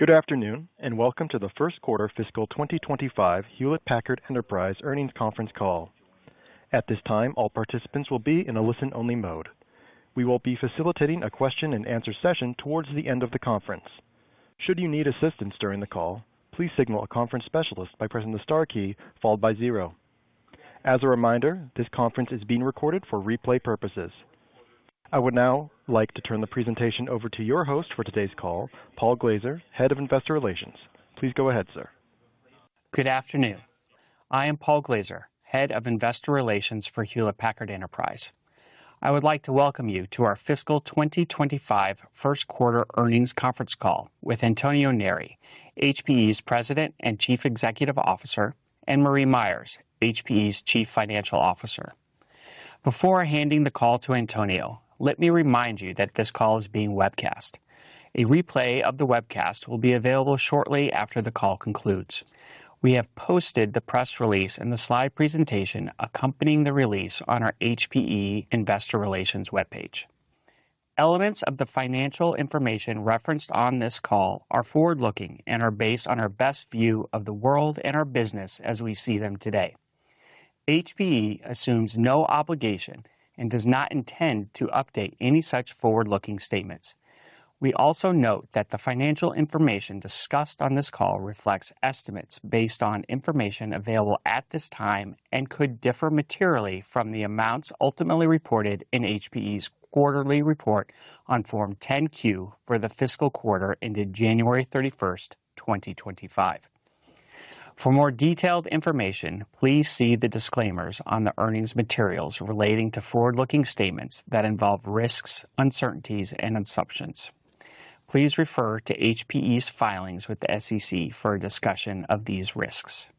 Good afternoon, and welcome to the first quarter fiscal 2025 Hewlett Packard Enterprise earnings conference call. At this time, all participants will be in a listen-only mode. We will be facilitating a question-and-answer session towards the end of the conference. Should you need assistance during the call, please signal a conference specialist by pressing the star key followed by 0. As a reminder, this conference is being recorded for replay purposes. I would now like to turn the presentation over to your host for today's call, Paul Glaser, Head of Investor Relations. Please go ahead, sir. Good afternoon. I am Paul Glaser, Head of Investor Relations for Hewlett Packard Enterprise. I would like to welcome you to our fiscal 2025 first quarter earnings conference call with Antonio Neri, HPE's President and Chief Executive Officer, and Marie Myers, HPE's Chief Financial Officer. Before handing the call to Antonio, let me remind you that this call is being webcast. A replay of the webcast will be available shortly after the call concludes. We have posted the press release and the slide presentation accompanying the release on our HPE Investor Relations webpage. Elements of the financial information referenced on this call are forward-looking and are based on our best view of the world and our business as we see them today. HPE assumes no obligation and does not intend to update any such forward-looking statements. We also note that the financial information discussed on this call reflects estimates based on information available at this time and could differ materially from the amounts ultimately reported in HPE's quarterly report on Form 10-Q for the fiscal quarter ended January 31st, 2025. For more detailed information, please see the disclaimers on the earnings materials relating to forward-looking statements that involve risks, uncertainties, and assumptions. Please refer to HPE's filings with the SEC for a discussion of these risks.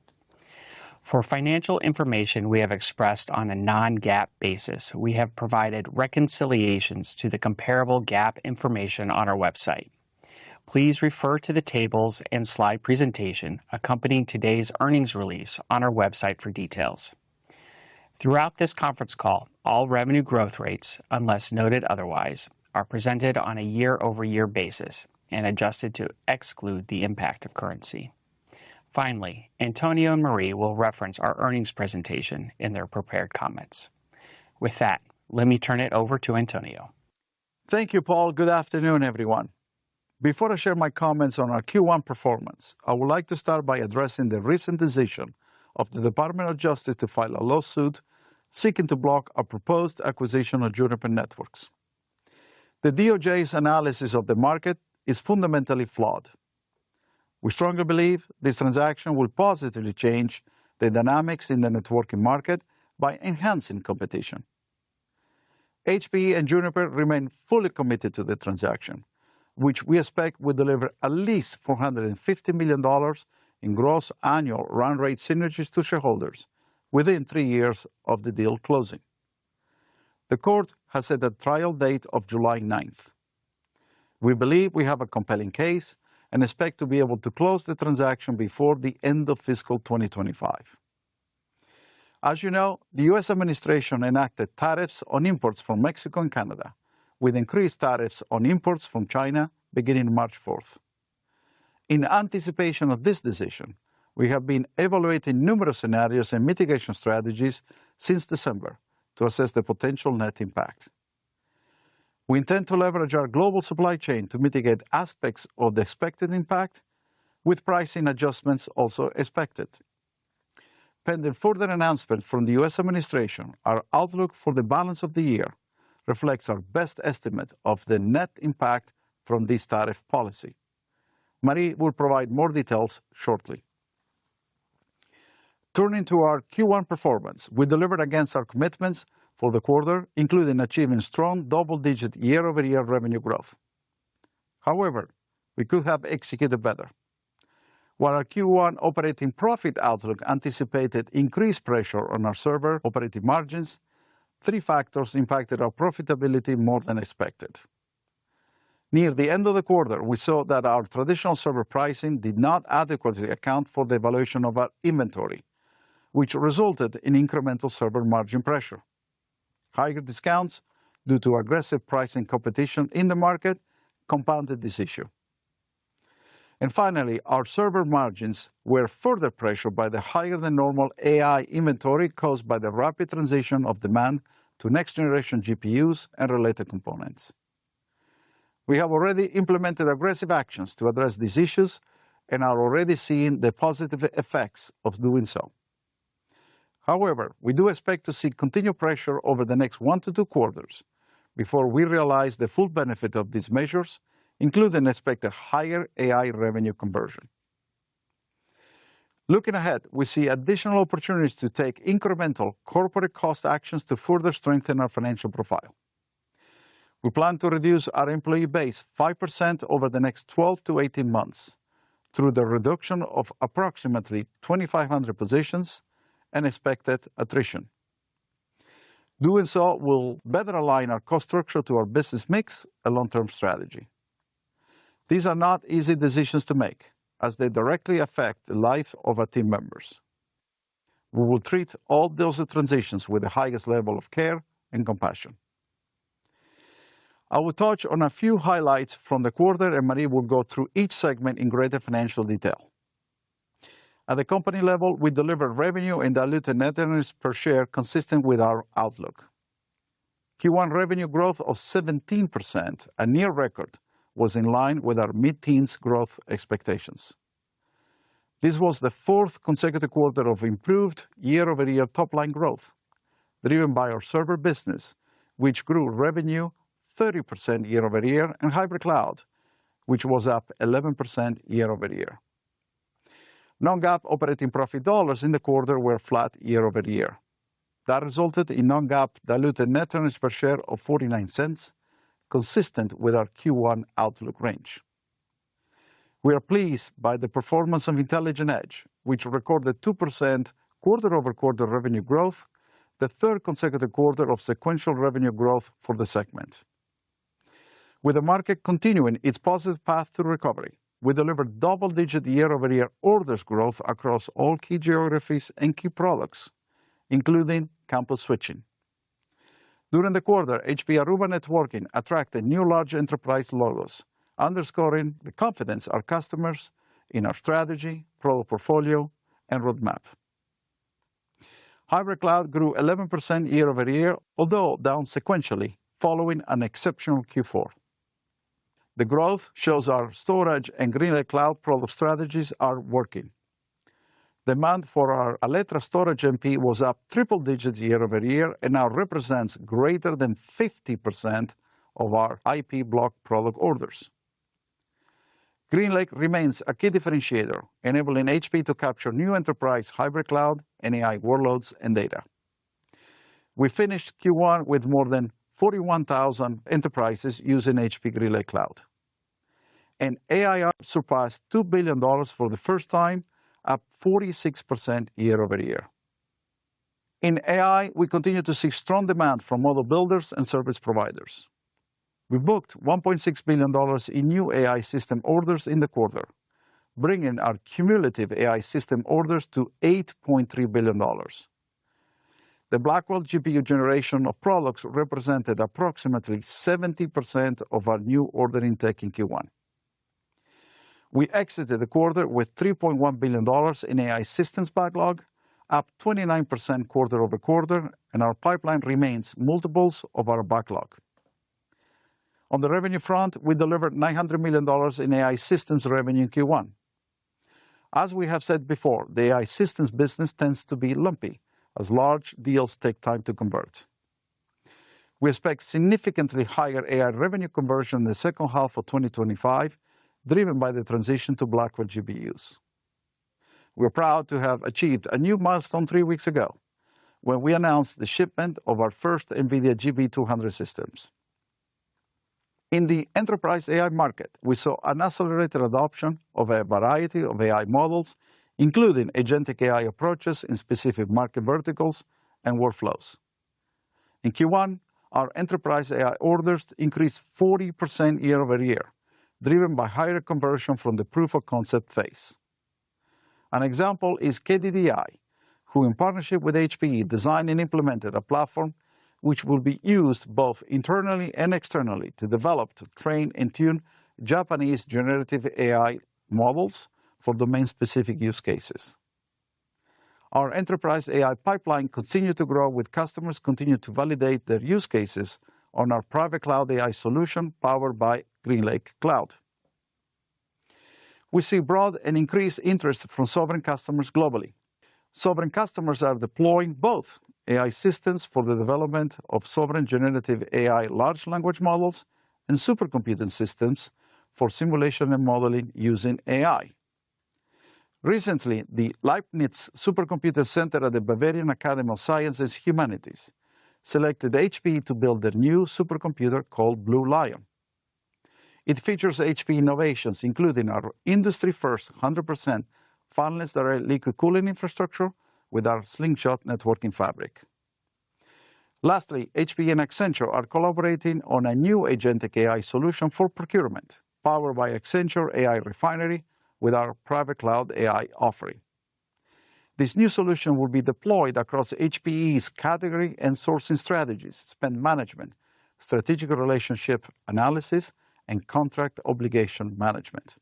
For financial information we have expressed on a non-GAAP basis, we have provided reconciliations to the comparable GAAP information on our website. Please refer to the tables and slide presentation accompanying today's earnings release on our website for details. Throughout this conference call, all revenue growth rates, unless noted otherwise, are presented on a year-over-year basis and adjusted to exclude the impact of currency. Finally, Antonio and Marie will reference our earnings presentation in their prepared comments. With that, let me turn it over to Antonio. Thank you, Paul. Good afternoon, everyone. Before I share my comments on our Q1 performance, I would like to start by addressing the recent decision of the Department of Justice to file a lawsuit seeking to block our proposed acquisition of Juniper Networks. The DOJ's analysis of the market is fundamentally flawed. We strongly believe this transaction will positively change the dynamics in the networking market by enhancing competition. HPE and Juniper remain fully committed to the transaction, which we expect will deliver at least $450 million in gross annual run rate synergies to shareholders within 3 years of the deal closing. The court has set a trial date of July 9th. We believe we have a compelling case and expect to be able to close the transaction before the end of fiscal 2025. As you know, the U.S. administration enacted tariffs on imports from Mexico and Canada, with increased tariffs on imports from China beginning March 4th. In anticipation of this decision, we have been evaluating numerous scenarios and mitigation strategies since December to assess the potential net impact. We intend to leverage our global supply chain to mitigate aspects of the expected impact, with pricing adjustments also expected. Pending further announcement from the U.S. administration, our outlook for the balance of the year reflects our best estimate of the net impact from this tariff policy. Marie will provide more details shortly. Turning to our Q1 performance, we delivered against our commitments for the quarter, including achieving strong double-digit year-over-year revenue growth. However, we could have executed better. While our Q1 operating profit outlook anticipated increased pressure on our server operating margins, 3 factors impacted our profitability more than expected. Near the end of the quarter, we saw that our traditional server pricing did not adequately account for the valuation of our inventory, which resulted in incremental server margin pressure. Higher discounts due to aggressive pricing competition in the market compounded this issue. And finally, our server margins were further pressured by the higher than normal AI inventory caused by the rapid transition of demand to next-generation GPUs and related components. We have already implemented aggressive actions to address these issues and are already seeing the positive effects of doing so. However, we do expect to see continued pressure over the next 1 to 2 quarters before we realize the full benefit of these measures, including expected higher AI revenue conversion. Looking ahead, we see additional opportunities to take incremental corporate cost actions to further strengthen our financial profile. We plan to reduce our employee base 5% over the next 12 to 18 months through the reduction of approximately 2,500 positions and expected attrition. Doing so will better align our cost structure to our business mix and long-term strategy. These are not easy decisions to make, as they directly affect the life of our team members. We will treat all those transitions with the highest level of care and compassion. I will touch on a few highlights from the quarter, and Marie will go through each segment in greater financial detail. At the company level, we delivered revenue and diluted net earnings per share consistent with our outlook. Q1 revenue growth of 17%, a near record, was in line with our mid-teens growth expectations. This was the 4th consecutive quarter of improved year-over-year top-line growth, driven by our server business, which grew revenue 30% year-over-year, and hybrid cloud, which was up 11% year-over-year. Non-GAAP operating profit dollars in the quarter were flat year-over-year. That resulted in non-GAAP diluted net earnings per share of 49 cents, consistent with our Q1 outlook range. We are pleased by the performance of Intelligent Edge, which recorded 2% quarter-over-quarter revenue growth, the 3rd consecutive quarter of sequential revenue growth for the segment. With the market continuing its positive path to recovery, we delivered double-digit year-over-year orders growth across all key geographies and key products, including campus switching. During the quarter, HPE Aruba Networking attracted new large enterprise logos, underscoring the confidence our customers in our strategy, product portfolio, and roadmap. Hybrid cloud grew 11% year-over-year, although down sequentially, following an exceptional Q4. The growth shows our storage and GreenLake cloud product strategies are working. Demand for our Alletra storage MP was up triple digits year-over-year and now represents greater than 50% of our IP block product orders. GreenLake remains a key differentiator, enabling HPE to capture new enterprise hybrid cloud and AI workloads and data. We finished Q1 with more than 41,000 enterprises using HPE GreenLake Cloud. And AIR surpassed $2 billion for the first time, up 46% year-over-year. In AI, we continue to see strong demand from model builders and service providers. We booked $1.6 billion in new AI system orders in the quarter, bringing our cumulative AI system orders to $8.3 billion. The Blackwell GPU generation of products represented approximately 70% of our new order intake in Q1. We exited the quarter with $3.1 billion in AI systems backlog, up 29% quarter-over-quarter, and our pipeline remains multiples of our backlog. On the revenue front, we delivered $900 million in AI systems revenue in Q1. As we have said before, the AI systems business tends to be lumpy, as large deals take time to convert. We expect significantly higher AI revenue conversion in the second half of 2025, driven by the transition to Blackwell GPUs. We're proud to have achieved a new milestone 3 weeks ago, when we announced the shipment of our first NVIDIA GB200 systems. In the enterprise AI market, we saw an accelerated adoption of a variety of AI models, including agentic AI approaches in specific market verticals and workflows. In Q1, our enterprise AI orders increased 40% year-over-year, driven by higher conversion from the proof of concept phase. An example is KDDI, who in partnership with HPE designed and implemented a platform which will be used both internally and externally to develop, to train, and tune Japanese generative AI models for domain-specific use cases. Our enterprise AI pipeline continued to grow with customers continue to validate their use cases on our private cloud AI solution powered by GreenLake Cloud. We see broad and increased interest from sovereign customers globally. Sovereign customers are deploying both AI systems for the development of sovereign generative AI large language models and supercomputing systems for simulation and modeling using AI. Recently, the Leibniz Supercomputer Center at the Bavarian Academy of Sciences and Humanities selected HPE to build their new supercomputer called Blue Lion. It features HPE innovations, including our industry-first 100% fanless direct liquid cooling infrastructure with our Slingshot networking fabric. Lastly, HPE and Accenture are collaborating on a new agentic AI solution for procurement, powered by Accenture AI Refinery with our private cloud AI offering. This new solution will be deployed across HPE's category and sourcing strategies, spend management, strategic relationship analysis, and contract obligation management.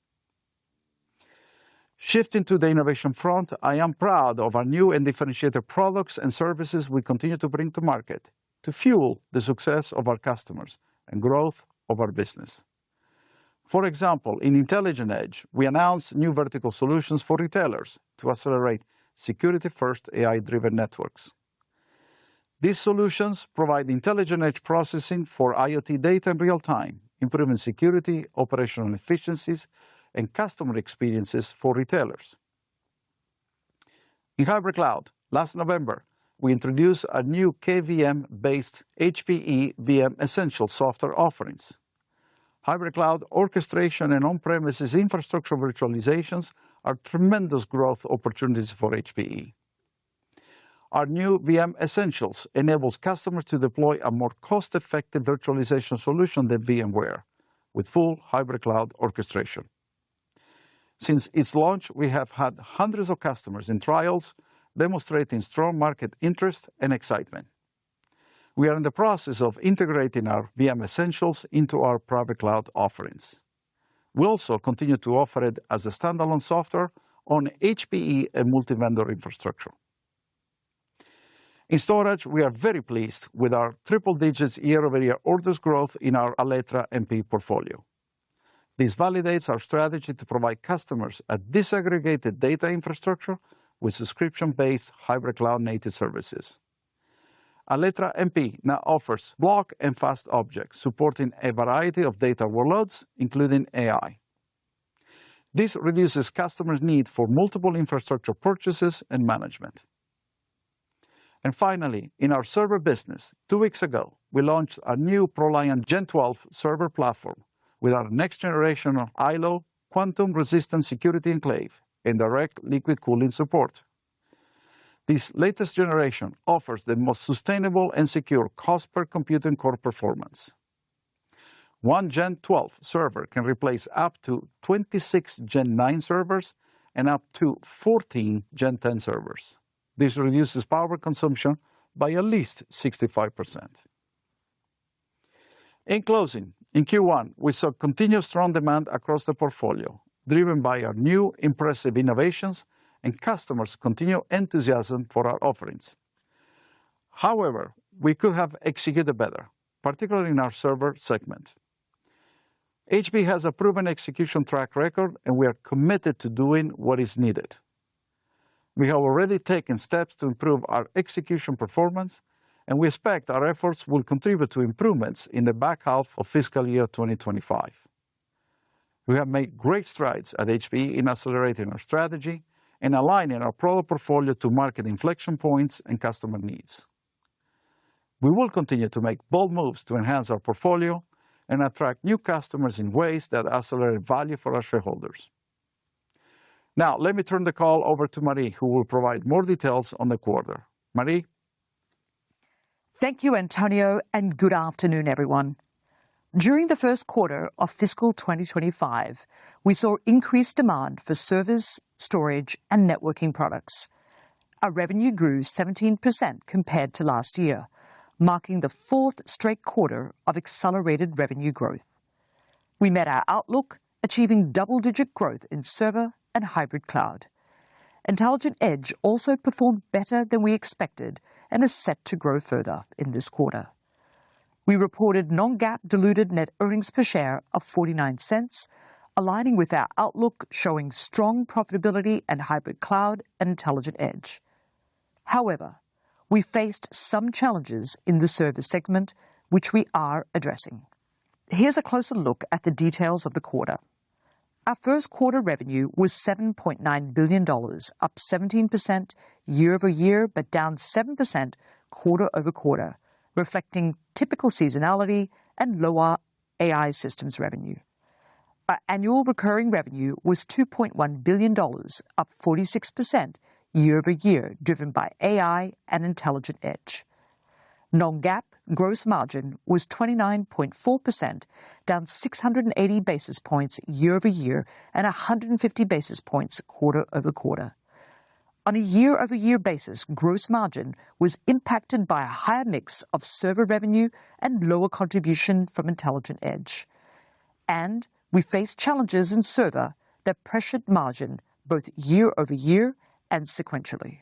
Shifting to the innovation front, I am proud of our new and differentiated products and services we continue to bring to market to fuel the success of our customers and growth of our business. For example, in Intelligent Edge, we announced new vertical solutions for retailers to accelerate security-first AI-driven networks. These solutions provide intelligent edge processing for IoT data in real time, improving security, operational efficiencies, and customer experiences for retailers. In hybrid cloud, last November, we introduced a new KVM-based HPE VM Essential software offerings. Hybrid cloud orchestration and on-premises infrastructure virtualizations are tremendous growth opportunities for HPE. Our new VM Essentials enables customers to deploy a more cost-effective virtualization solution than VMware, with full hybrid cloud orchestration. Since its launch, we have had hundreds of customers in trials demonstrating strong market interest and excitement. We are in the process of integrating our VM Essentials into our private cloud offerings. We also continue to offer it as a standalone software on HPE and multi-vendor infrastructure. In storage, we are very pleased with our triple-digit year-over-year orders growth in our Alletra MP portfolio. This validates our strategy to provide customers a disaggregated data infrastructure with subscription-based hybrid cloud-native services. Alletra MP now offers block and fast objects, supporting a variety of data workloads, including AI. This reduces customers' need for multiple infrastructure purchases and management. And finally, in our server business, 2 weeks ago, we launched a new ProLiant Gen 12 server platform with our next generation of ILO quantum-resistant security enclave and direct liquid cooling support. This latest generation offers the most sustainable and secure cost per computing core performance. One Gen 12 server can replace up to 26 Gen 9 servers and up to 14 Gen 10 servers. This reduces power consumption by at least 65%. In closing, in Q1, we saw continued strong demand across the portfolio, driven by our new impressive innovations and customers' continued enthusiasm for our offerings. However, we could have executed better, particularly in our server segment. HPE has a proven execution track record, and we are committed to doing what is needed. We have already taken steps to improve our execution performance, and we expect our efforts will contribute to improvements in the back half of fiscal year 2025. We have made great strides at HPE in accelerating our strategy and aligning our product portfolio to market inflection points and customer needs. We will continue to make bold moves to enhance our portfolio and attract new customers in ways that accelerate value for our shareholders. Now, let me turn the call over to Marie, who will provide more details on the quarter. Marie? Thank you, Antonio, and good afternoon, everyone. During the first quarter of fiscal 2025, we saw increased demand for servers, storage, and networking products. Our revenue grew 17% compared to last year, marking the 4th straight quarter of accelerated revenue growth. We met our outlook achieving double-digit growth in server and hybrid cloud. Intelligent Edge also performed better than we expected and is set to grow further in this quarter. We reported non-GAAP diluted net earnings per share of 49 cents, aligning with our outlook showing strong profitability and hybrid cloud and Intelligent Edge. However, we faced some challenges in the server segment, which we are addressing. Here's a closer look at the details of the quarter. Our first quarter revenue was $7.9 billion, up 17% year over year, but down 7% quarter over quarter, reflecting typical seasonality and lower AI systems revenue. Our annual recurring revenue was $2.1 billion, up 46% year over year, driven by AI and Intelligent Edge. Non-GAAP gross margin was 29.4%, down 680 basis points year over year and 150 basis points quarter over quarter. On a year-over-year basis, gross margin was impacted by a higher mix of server revenue and lower contribution from Intelligent Edge. And we faced challenges in server that pressured margin both year over year and sequentially.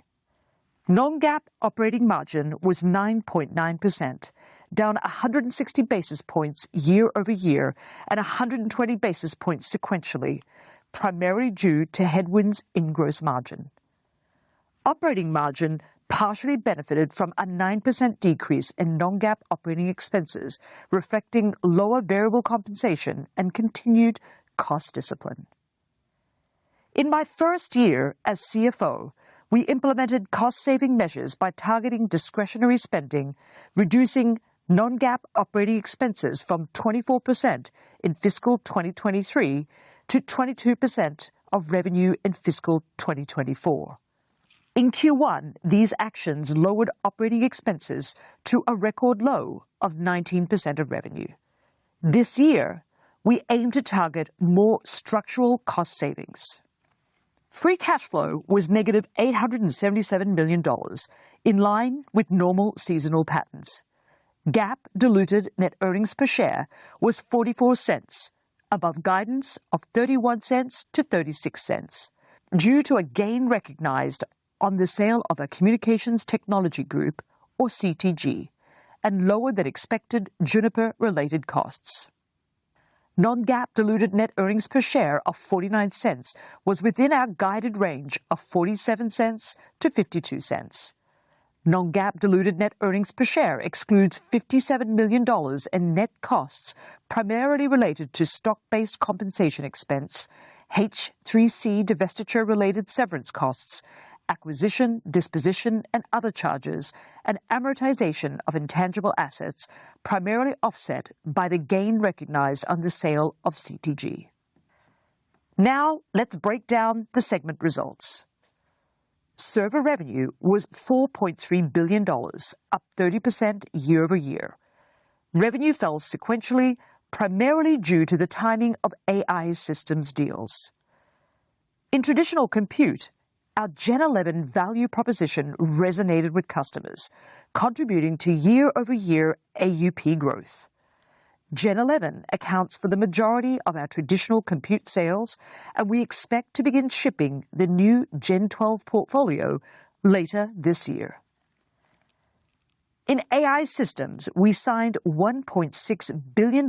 Non-GAAP operating margin was 9.9%, down 160 basis points year over year and 120 basis points sequentially, primarily due to headwinds in gross margin. Operating margin partially benefited from a 9% decrease in non-GAAP operating expenses, reflecting lower variable compensation and continued cost discipline. In my first year as CFO, we implemented cost-saving measures by targeting discretionary spending, reducing non-GAAP operating expenses from 24% in fiscal 2023 to 22% of revenue in fiscal 2024. In Q1, these actions lowered operating expenses to a record low of 19% of revenue. This year, we aim to target more structural cost savings. Free cash flow was negative $877 million, in line with normal seasonal patterns. GAAP diluted net earnings per share was 44 cents, above guidance of 31 cents to 36 cents, due to a gain recognized on the sale of a communications technology group, or CTG, and lower than expected Juniper-related costs. Non-GAAP diluted net earnings per share of 49 cents was within our guided range of 47 cents to 52 cents. Non-GAAP diluted net earnings per share excludes $57 million in net costs primarily related to stock-based compensation expense, H3C divestiture-related severance costs, acquisition, disposition, and other charges, and amortization of intangible assets, primarily offset by the gain recognized on the sale of CTG. Now, let's break down the segment results. Server revenue was $4.3 billion, up 30% year over year. Revenue fell sequentially, primarily due to the timing of AI systems deals. In traditional compute, our Gen 11 value proposition resonated with customers, contributing to year-over-year AUP growth. Gen 11 accounts for the majority of our traditional compute sales, and we expect to begin shipping the new Gen 12 portfolio later this year. In AI systems, we signed $1.6 billion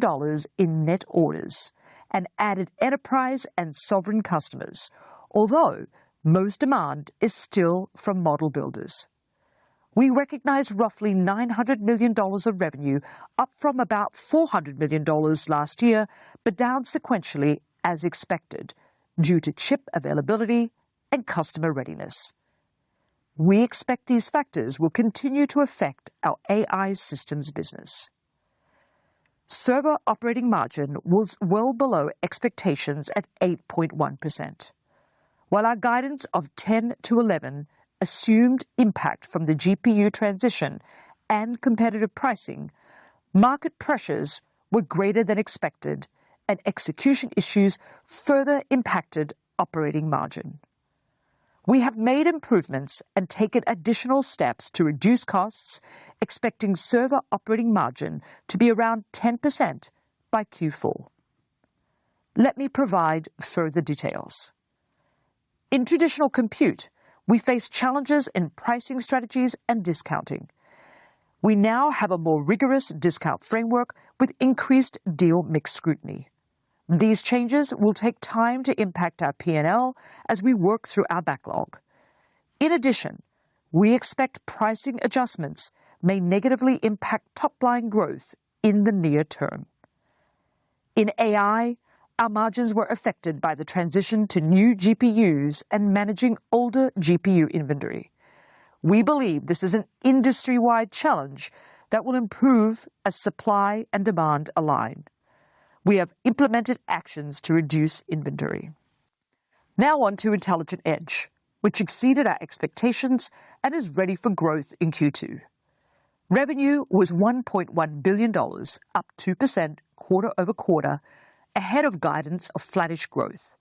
in net orders and added enterprise and sovereign customers, although most demand is still from model builders. We recognize roughly $900 million of revenue, up from about $400 million last year, but down sequentially as expected, due to chip availability and customer readiness. We expect these factors will continue to affect our AI systems business. Server operating margin was well below expectations at 8.1%. While our guidance of 10 to 11 assumed impact from the GPU transition and competitive pricing, market pressures were greater than expected, and execution issues further impacted operating margin. We have made improvements and taken additional steps to reduce costs, expecting server operating margin to be around 10% by Q4. Let me provide further details. In traditional compute, we face challenges in pricing strategies and discounting. We now have a more rigorous discount framework with increased deal mix scrutiny. These changes will take time to impact our P&L as we work through our backlog. In addition, we expect pricing adjustments may negatively impact top-line growth in the near term. In AI, our margins were affected by the transition to new GPUs and managing older GPU inventory. We believe this is an industry-wide challenge that will improve as supply and demand align. We have implemented actions to reduce inventory. Now on to Intelligent Edge, which exceeded our expectations and is ready for growth in Q2. Revenue was $1.1 billion, up 2% quarter over quarter, ahead of guidance of flattish growth.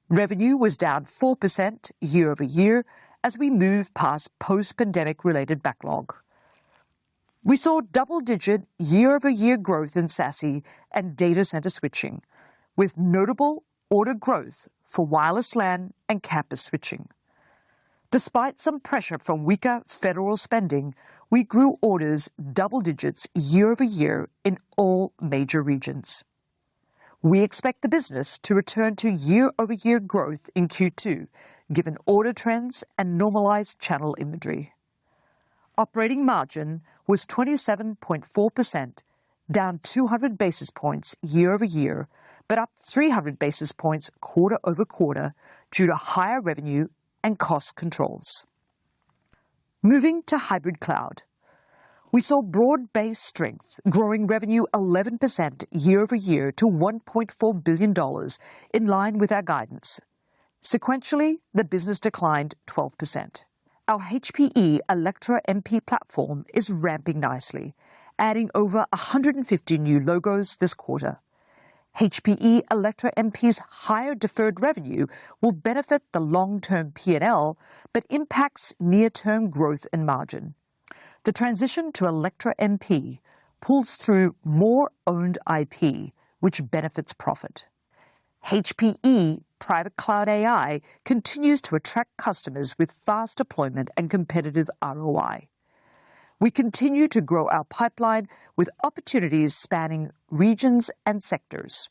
Revenue was down 4% year over year as we move past post-pandemic related backlog. We saw double-digit year-over-year growth in SASE and data center switching, with notable order growth for wireless LAN and campus switching. Despite some pressure from weaker federal spending, we grew orders double digits year over year in all major regions. We expect the business to return to year-over-year growth in Q2, given order trends and normalized channel inventory. Operating margin was 27.4%, down 200 basis points year over year, but up 300 basis points quarter over quarter due to higher revenue and cost controls. Moving to hybrid cloud. We saw broad-based strength, growing revenue 11% year over year to $1.4 billion, in line with our guidance. Sequentially, the business declined 12%. Our HPE Electra MP platform is ramping nicely, adding over 150 new logos this quarter. HPE Electra MP's higher deferred revenue will benefit the long-term P&L, but impacts near-term growth and margin. The transition to Electra MP pulls through more owned IP, which benefits profit. HPE Private Cloud AI continues to attract customers with fast deployment and competitive ROI. We continue to grow our pipeline with opportunities spanning regions and sectors.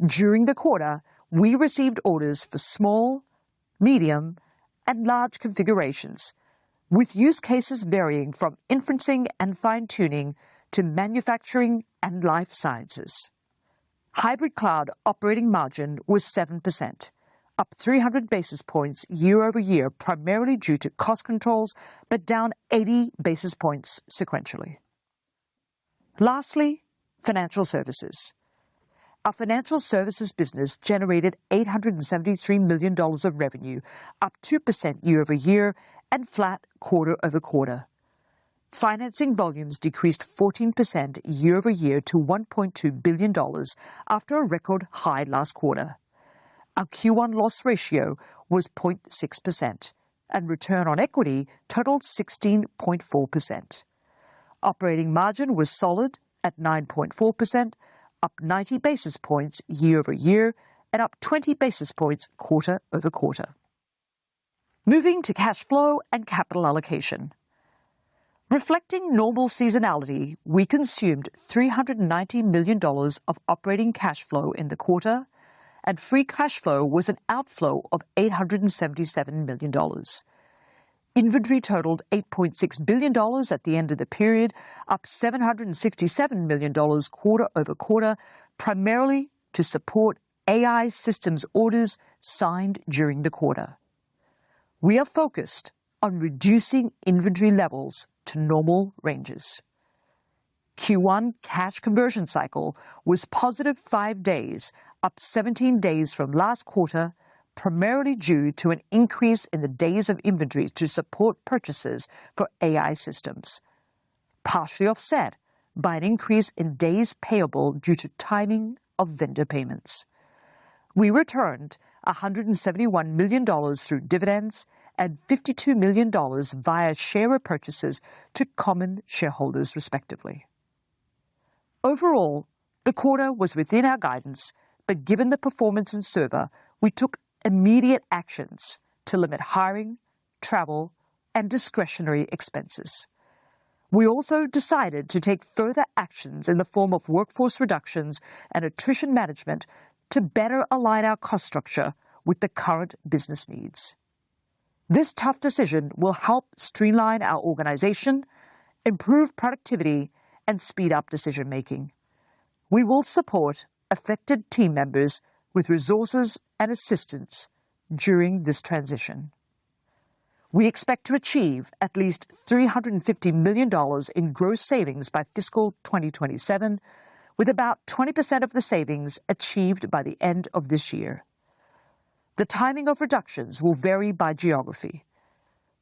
During the quarter, we received orders for small, medium, and large configurations, with use cases varying from inferencing and fine-tuning to manufacturing and life sciences. Hybrid cloud operating margin was 7%, up 300 basis points year over year, primarily due to cost controls, but down 80 basis points sequentially. Lastly, financial services. Our financial services business generated $873 million of revenue, up 2% year over year and flat quarter over quarter. Financing volumes decreased 14% year over year to $1.2 billion after a record high last quarter. Our Q1 loss ratio was 0.6%, and return on equity totaled 16.4%. Operating margin was solid at 9.4%, up 90 basis points year over year and up 20 basis points quarter over quarter. Moving to cash flow and capital allocation. Reflecting normal seasonality, we consumed $390 million of operating cash flow in the quarter, and free cash flow was an outflow of $877 million. Inventory totaled $8.6 billion at the end of the period, up $767 million quarter over quarter, primarily to support AI systems orders signed during the quarter. We are focused on reducing inventory levels to normal ranges. Q1 cash conversion cycle was positive 5 days, up 17 days from last quarter, primarily due to an increase in the days of inventory to support purchases for AI systems, partially offset by an increase in days payable due to timing of vendor payments. We returned $171 million through dividends and $52 million via share repurchases to common shareholders, respectively. Overall, the quarter was within our guidance, but given the performance in server, we took immediate actions to limit hiring, travel, and discretionary expenses. We also decided to take further actions in the form of workforce reductions and attrition management to better align our cost structure with the current business needs. This tough decision will help streamline our organization, improve productivity, and speed up decision-making. We will support affected team members with resources and assistance during this transition. We expect to achieve at least $350 million in gross savings by fiscal 2027, with about 20% of the savings achieved by the end of this year. The timing of reductions will vary by geography.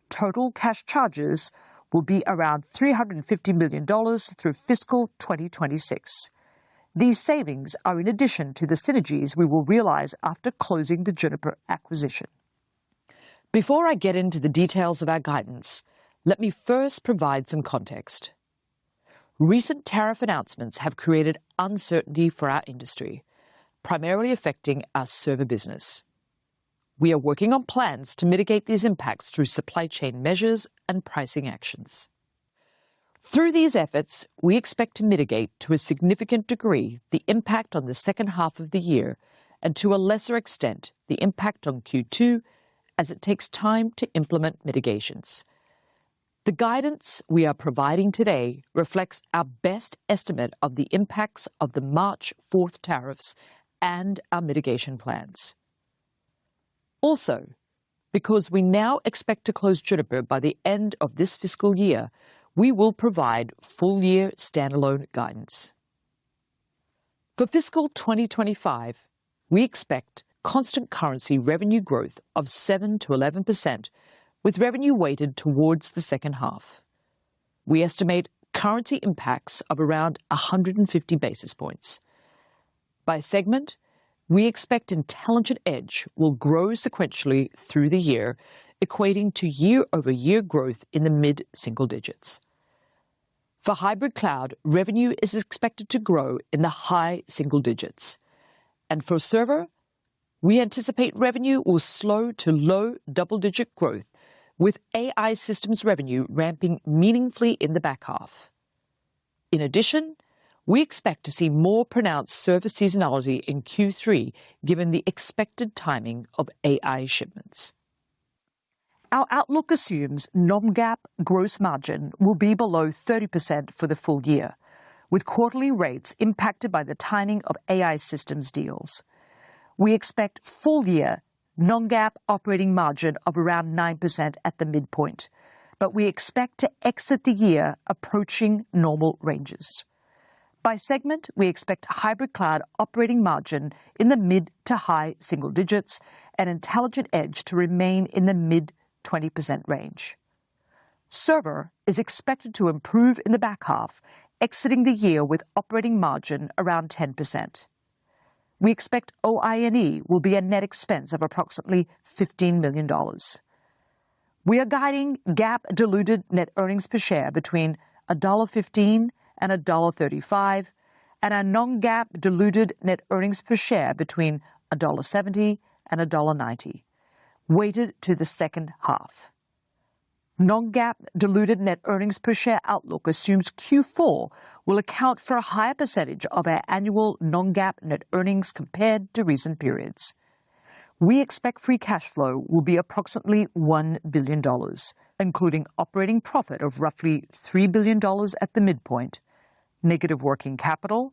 Total cash charges will be around $350 million through fiscal 2026. These savings are in addition to the synergies we will realize after closing the Juniper acquisition. Before I get into the details of our guidance, let me first provide some context. Recent tariff announcements have created uncertainty for our industry, primarily affecting our server business. We are working on plans to mitigate these impacts through supply chain measures and pricing actions. Through these efforts, we expect to mitigate to a significant degree the impact on the second half of the year and to a lesser extent the impact on Q2 as it takes time to implement mitigations. The guidance we are providing today reflects our best estimate of the impacts of the March 4th tariffs and our mitigation plans. Also, because we now expect to close Juniper by the end of this fiscal year, we will provide full-year standalone guidance. For fiscal 2025, we expect constant currency revenue growth of 7 to 11%, with revenue weighted towards the second half. We estimate currency impacts of around 150 basis points. By segment, we expect Intelligent Edge will grow sequentially through the year, equating to year-over-year growth in the mid-single digits. For hybrid cloud, revenue is expected to grow in the high single digits. And for server, we anticipate revenue will slow to low double-digit growth, with AI systems revenue ramping meaningfully in the back half. In addition, we expect to see more pronounced server seasonality in Q3 given the expected timing of AI shipments. Our outlook assumes non-GAAP gross margin will be below 30% for the full year, with quarterly rates impacted by the timing of AI systems deals. We expect full-year non-GAAP operating margin of around 9% at the midpoint, but we expect to exit the year approaching normal ranges. By segment, we expect hybrid cloud operating margin in the mid to high single digits and Intelligent Edge to remain in the mid-20% range. Server is expected to improve in the back half, exiting the year with operating margin around 10%. We expect OI&E will be a net expense of approximately $15 million. We are guiding GAAP diluted net earnings per share between $1.15 and $1.35, and our non-GAAP diluted net earnings per share between $1.70 and $1.90, weighted to the second half. Non-GAAP diluted net earnings per share outlook assumes Q4 will account for a higher percentage of our annual non-GAAP net earnings compared to recent periods. We expect free cash flow will be approximately $1 billion, including operating profit of roughly $3 billion at the midpoint, negative working capital,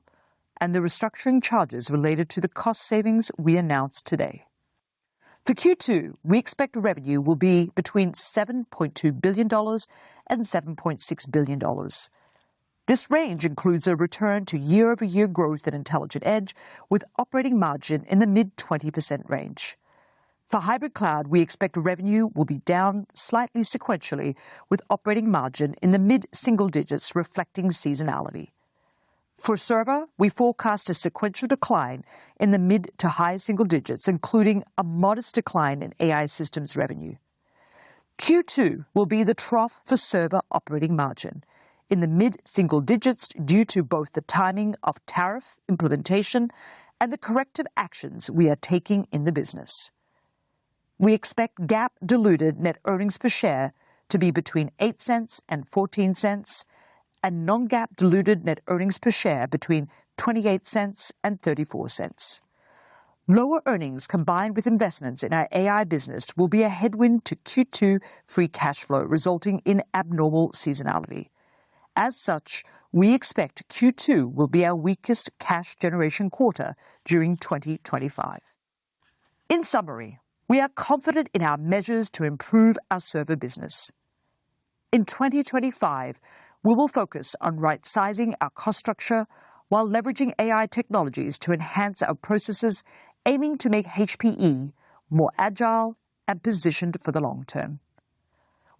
and the restructuring charges related to the cost savings we announced today. For Q2, we expect revenue will be between $7.2 billion and $7.6 billion. This range includes a return to year-over-year growth in Intelligent Edge with operating margin in the mid-20% range. For hybrid cloud, we expect revenue will be down slightly sequentially with operating margin in the mid-single digits reflecting seasonality. For server, we forecast a sequential decline in the mid to high single digits, including a modest decline in AI systems revenue. Q2 will be the trough for server operating margin in the mid-single digits due to both the timing of tariff implementation and the corrective actions we are taking in the business. We expect GAAP diluted net earnings per share to be between 8 cents and 14 cents, and non-GAAP diluted net earnings per share between 28 cents and 34 cents. Lower earnings combined with investments in our AI business will be a headwind to Q2 free cash flow, resulting in abnormal seasonality. As such, we expect Q2 will be our weakest cash generation quarter during 2025. In summary, we are confident in our measures to improve our server business. In 2025, we will focus on right-sizing our cost structure while leveraging AI technologies to enhance our processes, aiming to make HPE more agile and positioned for the long term.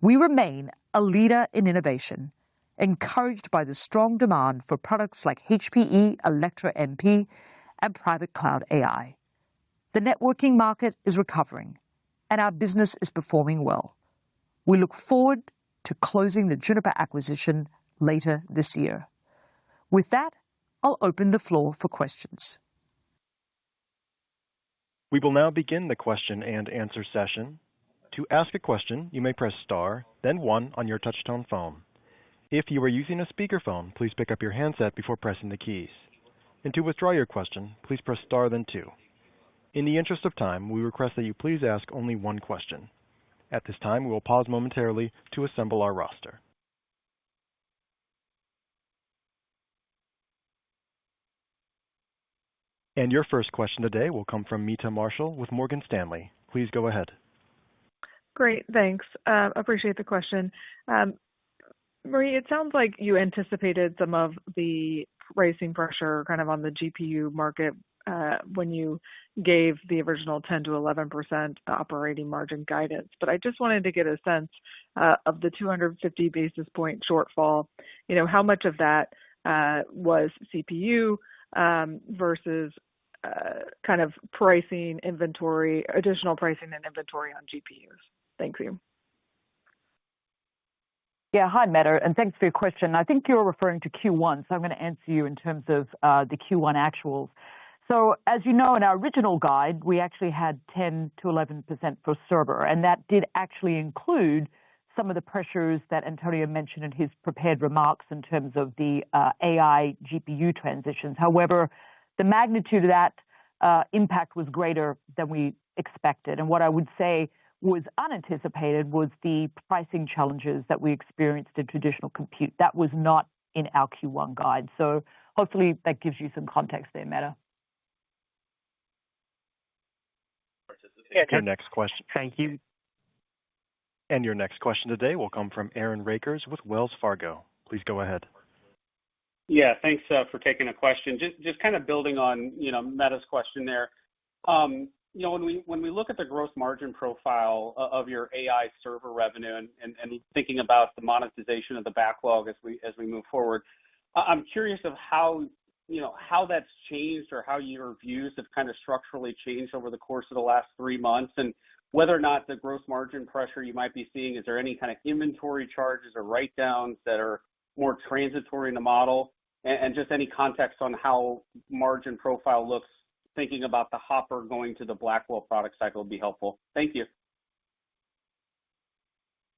We remain a leader in innovation, encouraged by the strong demand for products like HPE Alletra MP and private cloud AI. The networking market is recovering, and our business is performing well. We look forward to closing the Juniper acquisition later this year. With that, I'll open the floor for questions. We will now begin the question and answer session. To ask a question, you may press star, then 1 on your touch-tone phone. If you are using a speakerphone, please pick up your handset before pressing the keys. And to withdraw your question, please press star, then 2. In the interest of time, we request that you please ask only one question. At this time, we will pause momentarily to assemble our roster. And your first question today will come from Meta Marshall with Morgan Stanley. Please go ahead. Great, thanks. Appreciate the question. Marie, it sounds like you anticipated some of the pricing pressure kind of on the GPU market when you gave the original 10 to 11% operating margin guidance. But I just wanted to get a sense of the 250 basis point shortfall. How much of that was CPU versus kind of pricing, inventory, additional pricing and inventory on GPUs? Thank you. Yeah, hi, Meta, and thanks for your question. I think you're referring to Q1, so I'm going to answer you in terms of the Q1 actuals. So as you know, in our original guide, we actually had 10 to 11% for server, and that did actually include some of the pressures that Antonio mentioned in his prepared remarks in terms of the AI GPU transitions. However, the magnitude of that impact was greater than we expected. And what I would say was unanticipated was the pricing challenges that we experienced in traditional compute. That was not in our Q1 guide. So hopefully that gives you some context there, Meta. And your next question. Thank you. And your next question today will come from Aaron Rakers with Wells Fargo. Please go ahead. Yeah, thanks for taking a question. Just kind of building on Meta's question there. When we look at the gross margin profile of your AI server revenue and thinking about the monetization of the backlog as we move forward, I'm curious of how that's changed or how your views have kind of structurally changed over the course of the last 3 months, and whether or not the gross margin pressure you might be seeing, is there any kind of inventory charges or write-downs that are more transitory in the model, and just any context on how margin profile looks, thinking about the Hopper going to the Blackwell product cycle would be helpful. Thank you.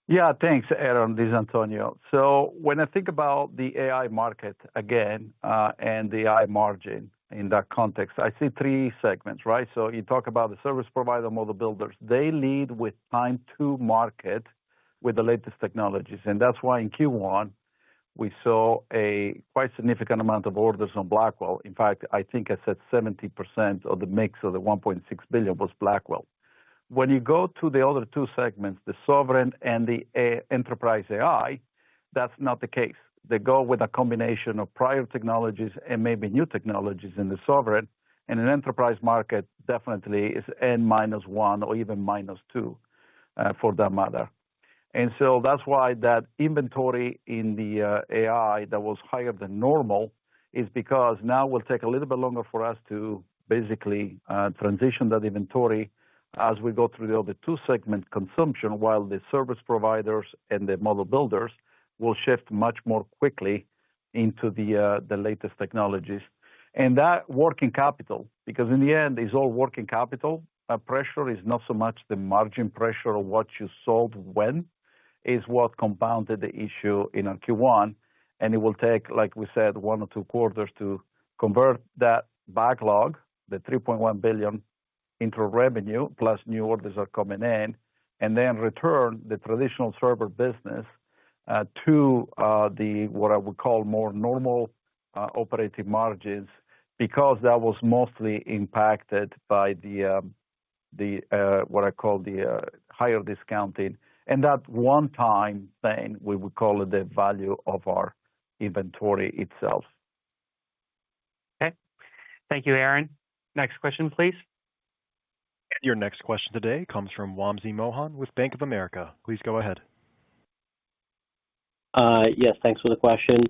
Yeah, thanks, Aaron. This is Antonio. So when I think about the AI market again and the AI margin in that context, I see 3 segments, right? So you talk about the service provider, model builders. They lead with time to market with the latest technologies. And that's why in Q1, we saw a quite significant amount of orders on Blackwell. In fact, I think I said 70% of the mix of the $1.6 billion was Blackwell. When you go to the other 2 segments, the sovereign and the enterprise AI, that's not the case. They go with a combination of prior technologies and maybe new technologies in the sovereign, and an enterprise market definitely is N-1 or even -2 for that matter. And so that's why that inventory in the AI that was higher than normal is because now will take a little bit longer for us to basically transition that inventory as we go through the other 2 segment consumption, while the service providers and the model builders will shift much more quickly into the latest technologies. And that working capital, because in the end, it's all working capital pressure, is not so much the margin pressure of what you sold when, is what compounded the issue in our Q1. And it will take, like we said, 1 or 2 quarters to convert that backlog, the $3.1 billion, into revenue, plus new orders are coming in, and then return the traditional server business to the what I would call more normal operating margins, because that was mostly impacted by the what I call the higher discounting, and that one-time thing, we would call it the value of our inventory itself. Okay. Thank you, Aaron. Next question, please. Your next question today comes from Wamsi Mohan with Bank of America. Please go ahead. Yes, thanks for the question.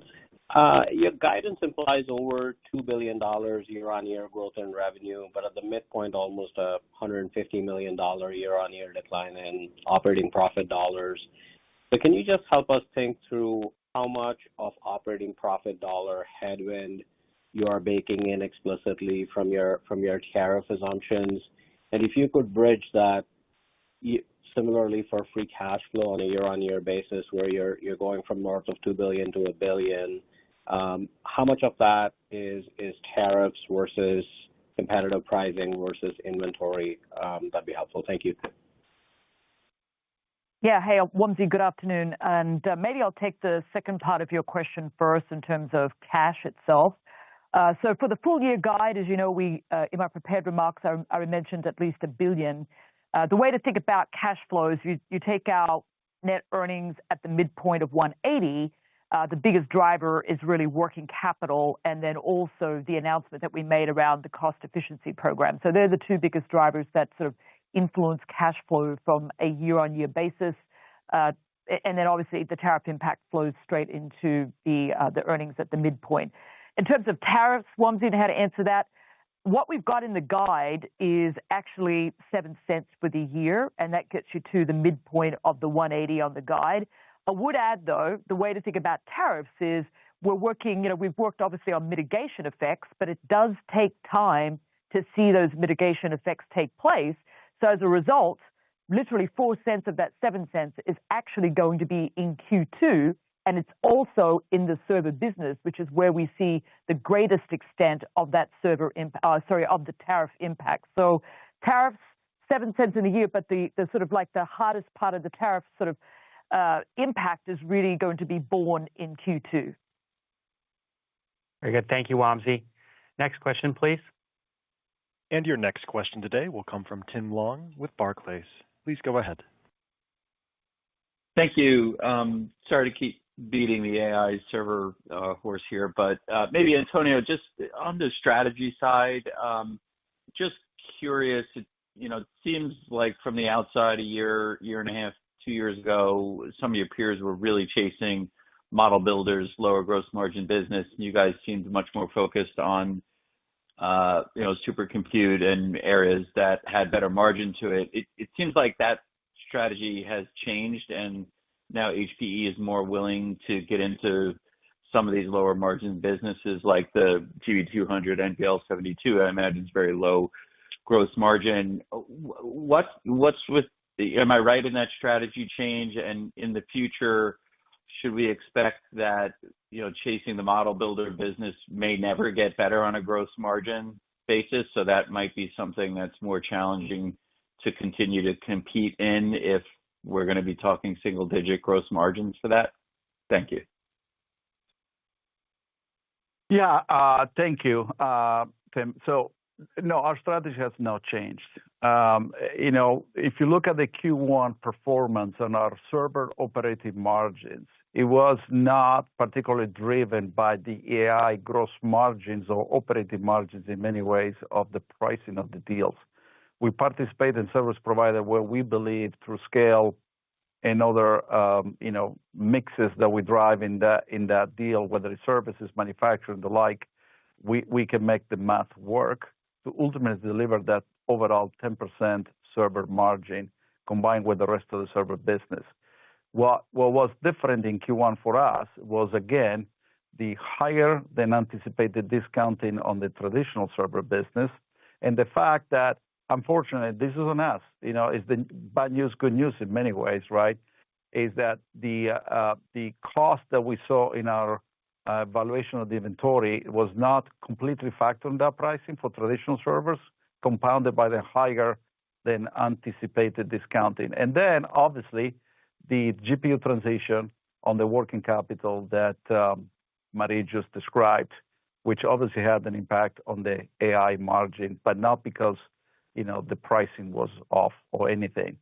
Your guidance implies over $2 billion year-on-year growth in revenue, but at the midpoint, almost a $150 million year-on-year decline in operating profit dollars. So can you just help us think through how much of operating profit dollar headwind you are baking in explicitly from your tariff assumptions? And if you could bridge that similarly for free cash flow on a year-on-year basis, where you're going from north of $2 billion to $1 billion, how much of that is tariffs versus competitive pricing versus inventory? That'd be helpful. Thank you. Yeah. Hey, Wamsi, good afternoon. And maybe I'll take the second part of your question first in terms of cash itself. So for the full year guide, as you know, we in my prepared remarks, I mentioned at least $1 billion. The way to think about cash flows, you take out net earnings at the midpoint of $180. The biggest driver is really working capital, and then also the announcement that we made around the cost efficiency program. So they're the two biggest drivers that sort of influence cash flow from a year-on-year basis. And then obviously the tariff impact flows straight into the earnings at the midpoint. In terms of tariffs, Wamsi, and how to answer that, what we've got in the guide is actually 7 cents for the year, and that gets you to the midpoint of the 180 on the guide. I would add, though, the way to think about tariffs is we're working, we've worked obviously on mitigation effects, but it does take time to see those mitigation effects take place. So as a result, literally 4 cents of that 7 cents is actually going to be in Q2, and it's also in the server business, which is where we see the greatest extent of that of the tariff impact. So tariffs, 7 cents in a year, but the sort of like the hardest part of the tariff sort of impact is really going to be borne in Q2. Very good. Thank you, Wamsi. Next question, please. And your next question today will come from Tim Long with Barclays. Please go ahead. Thank you. Sorry to keep beating the AI server horse here, but maybe Antonio, just on the strategy side, just curious. It seems like from the outside, a year and a half, 2 years ago, some of your peers were really chasing model builders, lower gross margin business. You guys seemed much more focused on supercompute and areas that had better margin to it. It seems like that strategy has changed, and now HPE is more willing to get into some of these lower margin businesses like the GB200, NVL72. I imagine it's very low gross margin. What's with am I right in that strategy change? And in the future, should we expect that chasing the model builder business may never get better on a gross margin basis? So that might be something that's more challenging to continue to compete in if we're going to be talking single-digit gross margins for that. Thank you. Yeah, thank you, Tim. So, no, our strategy has not changed. If you look at the Q1 performance on our server operating margins, it was not particularly driven by the AI gross margins or operating margins in many ways of the pricing of the deals. We participate in service provider where we believe through scale and other mixes that we drive in that deal, whether it's services, manufacturing, the like, we can make the math work to ultimately deliver that overall 10% server margin combined with the rest of the server business. What was different in Q1 for us was, again, the higher than anticipated discounting on the traditional server business, and the fact that, unfortunately, this is on us. It's the bad news, good news in many ways, right? Is that the cost that we saw in our valuation of the inventory was not completely factored in that pricing for traditional servers, compounded by the higher than anticipated discounting. And then, obviously, the GPU transition on the working capital that Marie just described, which obviously had an impact on the AI margin, but not because the pricing was off or anything.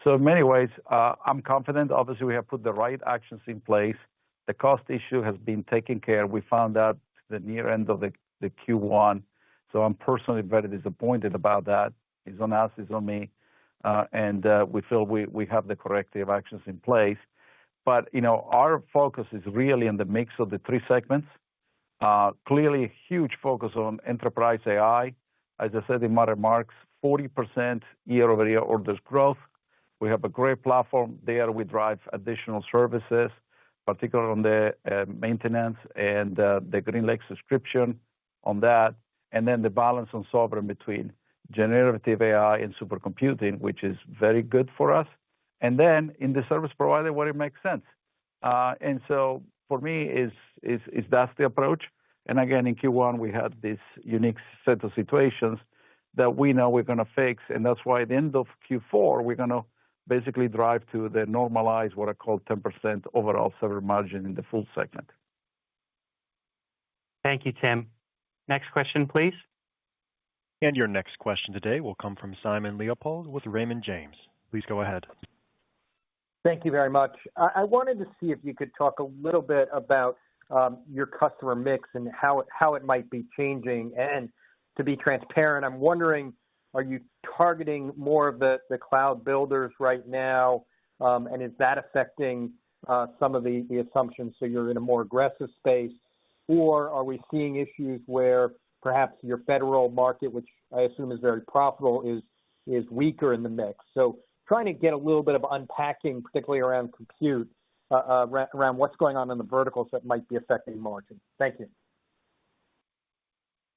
So in many ways, I'm confident. Obviously, we have put the right actions in place. The cost issue has been taken care of. We found out the near end of the Q1. So I'm personally very disappointed about that. It's on us, it's on me. And we feel we have the corrective actions in place. But, our focus is really in the mix of the three segments. Clearly, a huge focus on enterprise AI. As I said in my remarks, 40% year-over-year orders growth. We have a great platform there. We drive additional services, particularly on the maintenance and the GreenLake subscription on that. And then the balance on sovereign between generative AI and supercomputing, which is very good for us. And then in the service provider where it makes sense. And so for me, that's the approach. And again, in Q1, we had this unique set of situations that we know we're going to fix. And that's why at the end of Q4, we're going to basically drive to the normalized, what I call 10% overall server margin in the full segment. Thank you, Tim. Next question, please. And your next question today will come from Simon Leopold with Raymond James. Please go ahead. Thank you very much. I wanted to see if you could talk a little bit about your customer mix and how it might be changing. And to be transparent, I'm wondering, are you targeting more of the cloud builders right now? And is that affecting some of the assumptions so you're in a more aggressive space? Or are we seeing issues where perhaps your federal market, which I assume is very profitable, is weaker in the mix? So trying to get a little bit of unpacking, particularly around compute, around what's going on in the verticals that might be affecting margin. Thank you.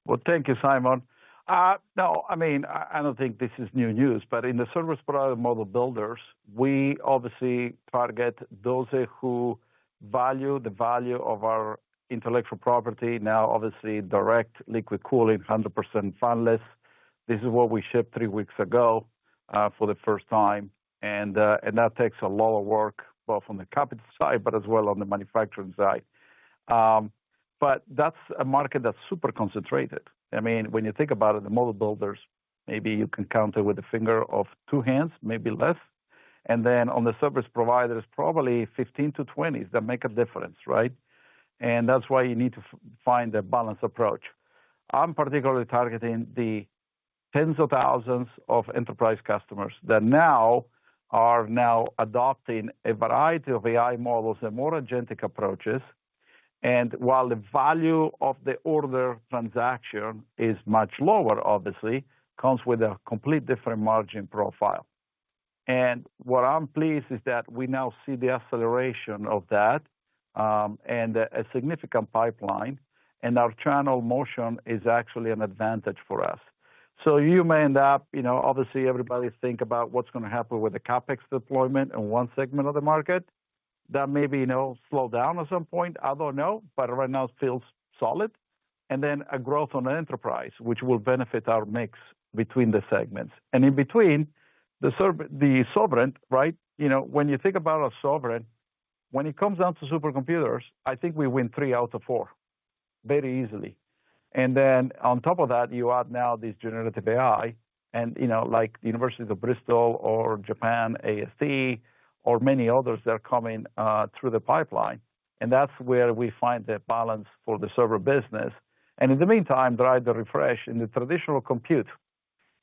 Well, thank you, Simon. No, I mean, I don't think this is new news, but in the service provider model builders, we obviously target those who value the value of our intellectual property. Now, obviously, direct liquid cooling, 100% fanless. This is what we shipped 3 weeks ago for the first time. And that takes a lot of work, both on the capital side, but as well on the manufacturing side. But that's a market that's super concentrated. I mean, when you think about it, the model builders, maybe you can count it with the finger of 2 hands, maybe less. And then on the service providers, probably 15 to 20s that make a difference, right? And that's why you need to find a balanced approach. I'm particularly targeting the tens of thousands of enterprise customers that are now adopting a variety of AI models and more agentic approaches. And while the value of the order transaction is much lower, obviously, comes with a complete different margin profile. And what I'm pleased is that we now see the acceleration of that and a significant pipeline. And our channel motion is actually an advantage for us. So you may end up, obviously everybody think about what's going to happen with the CapEx deployment in one segment of the market. That maybe, slow down at some point. I don't know, but right now it feels solid. And then a growth on the enterprise, which will benefit our mix between the segments. And in between, the sovereign, right? When you think about a sovereign, when it comes down to supercomputers, I think we win 3 out of 4 very easily. And then on top of that, you add now this generative AI and, like the University of Bristol or Japan, AST, or many others that are coming through the pipeline. And that's where we find the balance for the server business. And in the meantime, drive the refresh in the traditional compute,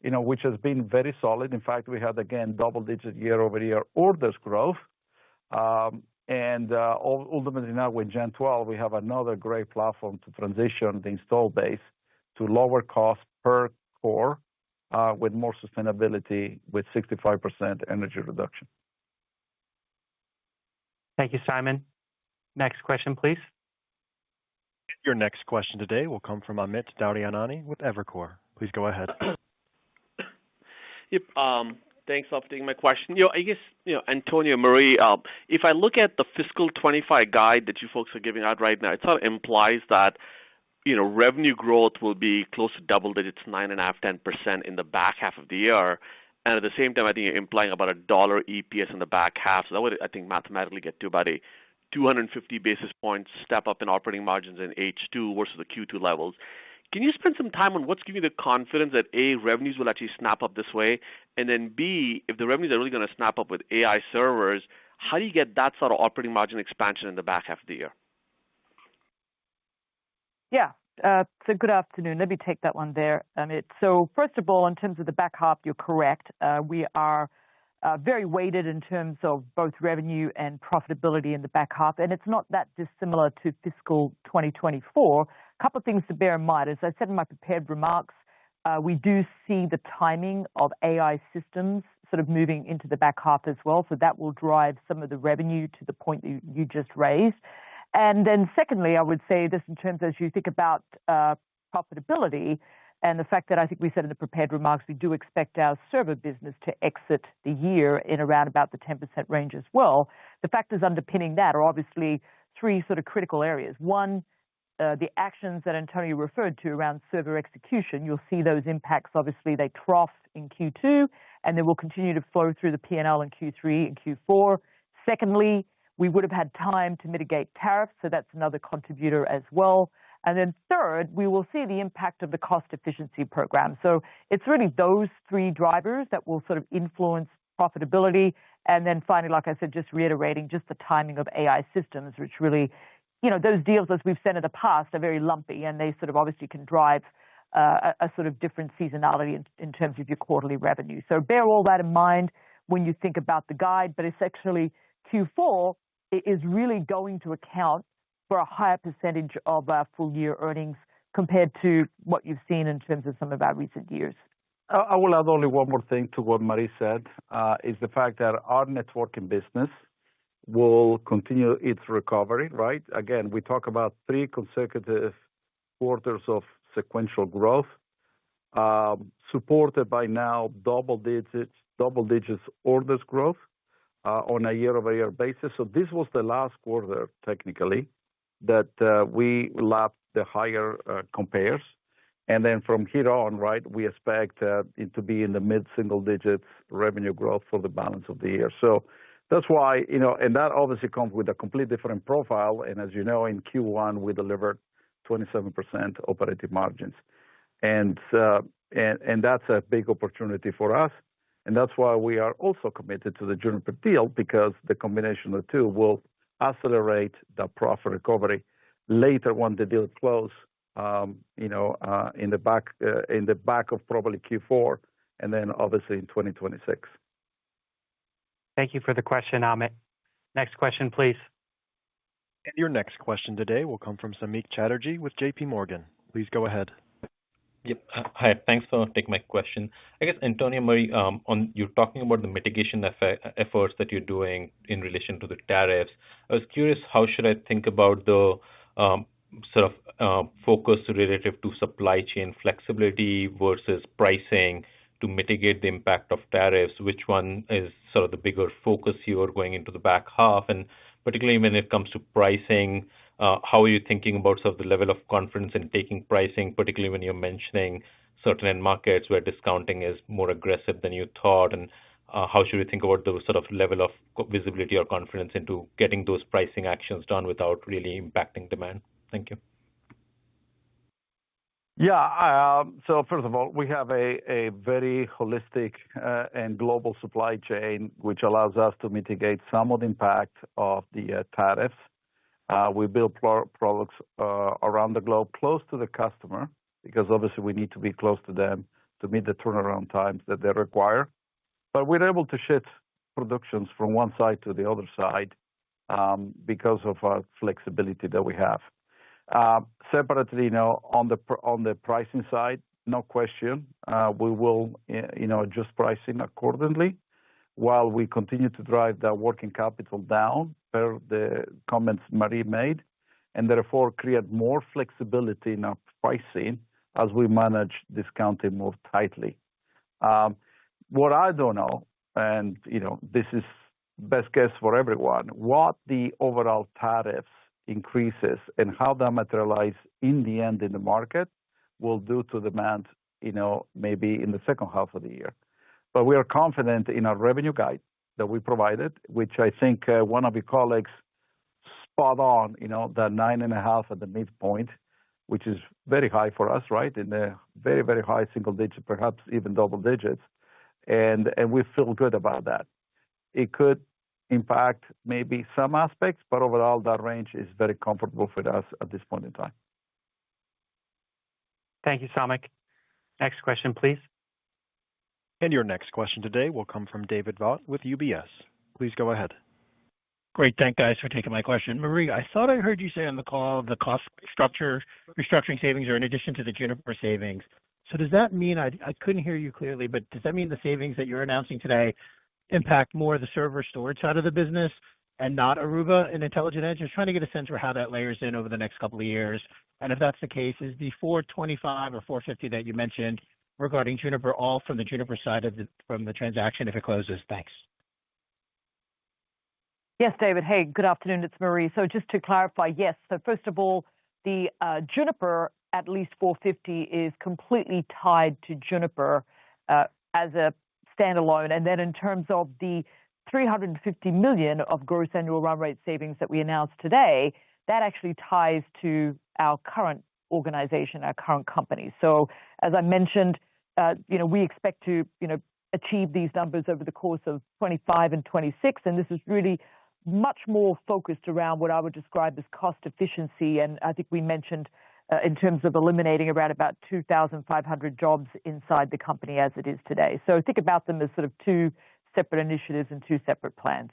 which has been very solid. In fact, we had, again, double-digit year-over-year orders growth. And ultimately now with Gen 12, we have another great platform to transition the install base to lower cost per core with more sustainability with 65% energy reduction. Thank you, Simon. Next question, please. Your next question today will come from Amit Daryanani with Evercore. Please go ahead. Yep. Thanks for taking my question. I guess, Antonio, Marie, if I look at the fiscal 25 guide that you folks are giving out right now, it sort of implies that, revenue growth will be close to double digits, 9.5%, 10% in the back half of the year. And at the same time, I think you're implying about $1 EPS in the back half. So that would, I think, mathematically get to about a 250 basis points step up in operating margins in H2 versus the Q2 levels. Can you spend some time on what's giving you the confidence that A, revenues will actually snap up this way, and then B, if the revenues are really going to snap up with AI servers, how do you get that sort of operating margin expansion in the back half of the year? Yeah. So good afternoon. Let me take that one there, Amit. So first of all, in terms of the back half, you're correct. We are very weighted in terms of both revenue and profitability in the back half, and it's not that dissimilar to fiscal 2024. A couple of things to bear in mind. As I said in my prepared remarks, we do see the timing of AI systems sort of moving into the back half as well, so that will drive some of the revenue to the point that you just raised. And then secondly, I would say this in terms as you think about profitability and the fact that I think we said in the prepared remarks, we do expect our server business to exit the year in around about the 10% range as well. The factors underpinning that are obviously three sort of critical areas. One, the actions that Antonio referred to around server execution. You'll see those impacts. Obviously, they trough in Q2, and they will continue to flow through the P&L in Q3 and Q4. Secondly, we would have had time to mitigate tariffs, so that's another contributor as well. And then third, we will see the impact of the cost efficiency program. So it's really those three drivers that will sort of influence profitability. And then finally, like I said, just reiterating just the timing of AI systems, which really, those deals, as we've said in the past, are very lumpy, and they sort of obviously can drive a sort of different seasonality in terms of your quarterly revenue. So bear all that in mind when you think about the guide, but essentially Q4 is really going to account for a higher percentage of our full year earnings compared to what you've seen in terms of some of our recent years. I will add only one more thing to what Marie said, is the fact that our networking business will continue its recovery, right? Again, we talk about 3 consecutive quarters of sequential growth, supported by now double digits orders growth on a year-over-year basis. So this was the last quarter, technically, that we lapped the higher compares. And then from here on, right, we expect it to be in the mid-single digits revenue growth for the balance of the year. So that's why, and that obviously comes with a complete different profile. And as you know, in Q1, we delivered 27% operating margins. And that's a big opportunity for us. And that's why we are also committed to the Juniper deal, because the combination of the two will accelerate the profit recovery later when the deal close, in the back of probably Q4, and then obviously in 2026. Thank you for the question, Amit. Next question, please. And your next question today will come from Samik Chatterjee with JP Morgan. Please go ahead. Yep. Hi. Thanks for taking my question. I guess, Antonio, Marie, you're talking about the mitigation efforts that you're doing in relation to the tariffs. I was curious, how should I think about the sort of focus relative to supply chain flexibility versus pricing to mitigate the impact of tariffs? Which one is sort of the bigger focus here going into the back half? And particularly when it comes to pricing, how are you thinking about sort of the level of confidence in taking pricing, particularly when you're mentioning certain end markets where discounting is more aggressive than you thought? And how should we think about the sort of level of visibility or confidence into getting those pricing actions done without really impacting demand? Thank you. Yeah. So first of all, we have a very holistic and global supply chain, which allows us to mitigate some of the impact of the tariffs. We build products around the globe close to the customer, because obviously we need to be close to them to meet the turnaround times that they require. But we're able to shift productions from one side to the other side because of our flexibility that we have. Separately, on the pricing side, no question, we will adjust pricing accordingly while we continue to drive that working capital down per the comments Marie made. and therefore create more flexibility in our pricing as we manage discounting more tightly. What I don't know, and this is best guess for everyone, what the overall tariffs increases and how that materialize in the end in the market will do to demand, maybe in the second half of the year. But we are confident in our revenue guide that we provided, which I think one of your colleagues spot on, that 9.5 at the midpoint, which is very high for us, right? In the very, very high single digits, perhaps even double digits. And we feel good about that. It could impact maybe some aspects, but overall, that range is very comfortable for us at this point in time. Thank you, Samik. Next question, please. And your next question today will come from David Vaught with UBS. Please go ahead. Great. Thank guys for taking my question. Marie, I thought I heard you say on the call the cost restructuring savings are in addition to the Juniper savings. So does that mean, I couldn't hear you clearly, but does that mean the savings that you're announcing today impact more the server storage side of the business and not Aruba and Intelligent Edge? Just trying to get a sense for how that layers in over the next couple of years. And if that's the case, is the 425 or 450 that you mentioned regarding Juniper all from the Juniper side from the transaction if it closes? Thanks. Yes, David. Hey, good afternoon. It's Marie. So just to clarify, yes. So first of all, the Juniper at least 450 is completely tied to Juniper as a standalone. And then in terms of the $350 million of gross annual run rate savings that we announced today, that actually ties to our current organization, our current company. So as I mentioned, we expect to, achieve these numbers over the course of 25 and 26. And this is really much more focused around what I would describe as cost efficiency. And I think we mentioned in terms of eliminating around about 2,500 jobs inside the company as it is today. So think about them as sort of two separate initiatives and two separate plans.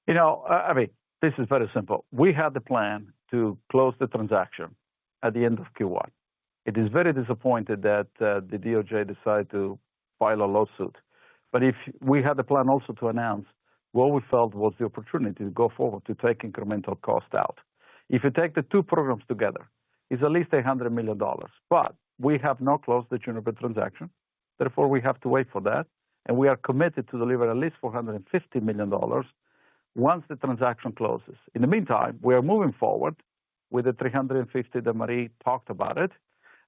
This is very simple. We had the plan to close the transaction at the end of Q1. It is very disappointed that the DOJ decided to file a lawsuit. But if we had the plan also to announce what we felt was the opportunity to go forward to take incremental cost out. If you take the two programs together, it's at least $100 million. But we have not closed the Juniper transaction. Therefore, we have to wait for that. And we are committed to deliver at least $450 million once the transaction closes. In the meantime, we are moving forward with the 350 that Marie talked about it.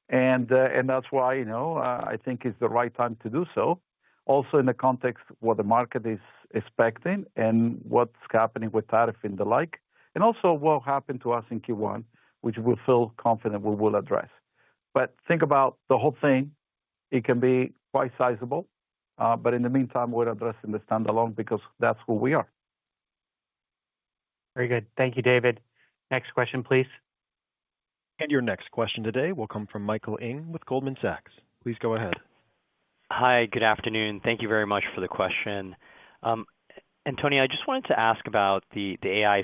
And that's why, I think it's the right time to do so. Also in the context of what the market is expecting and what's happening with tariff and the like. And also what happened to us in Q1, which we feel confident we will address. But think about the whole thing. It can be quite sizable. But in the meantime, we're addressing the standalone because that's who we are. Very good. Thank you, David. Next question, please. And your next question today will come from Michael Ng with Goldman Sachs. Please go ahead. Hi, good afternoon. Thank you very much for the question. Antonio, I just wanted to ask about the AI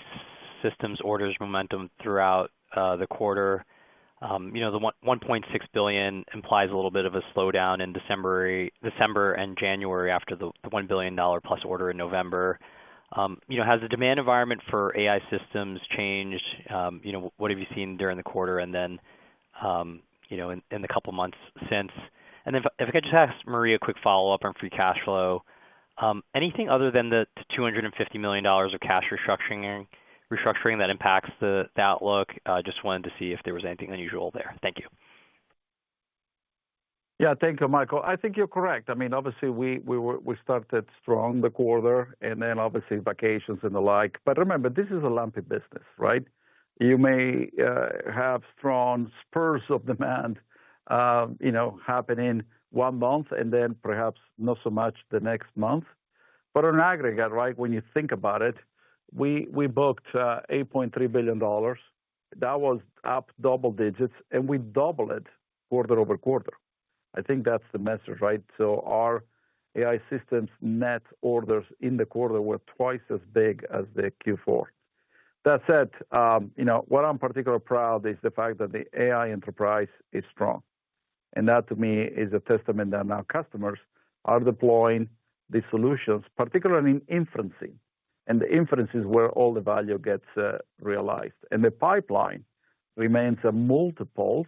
systems orders momentum throughout the quarter. The $1.6 billion implies a little bit of a slowdown in December and January after the $1 billion plus order in November. Has the demand environment for AI systems changed? What have you seen during the quarter and then, in the couple months since? And then if I could just ask Marie a quick follow-up on free cash flow. Anything other than the $250 million of cash restructuring that impacts the outlook? Just wanted to see if there was anything unusual there. Thank you. Yeah, thank you, Michael. I think you're correct. Obviously, we started strong the quarter, and then obviously vacations and the like. But remember, this is a lumpy business, right? You may have strong spurs of demand, happening 1 month, and then perhaps not so much the next month. But on aggregate, right, when you think about it, we booked $8.3 billion. That was up double digits, and we doubled it quarter over quarter. I think that's the message, right? So our AI systems net orders in the quarter were twice as big as the Q4. That said, what I'm particularly proud is the fact that the AI enterprise is strong. And that to me is a testament that our customers are deploying these solutions, particularly in inferencing. and the inference is where all the value gets realized. And the pipeline remains at multiples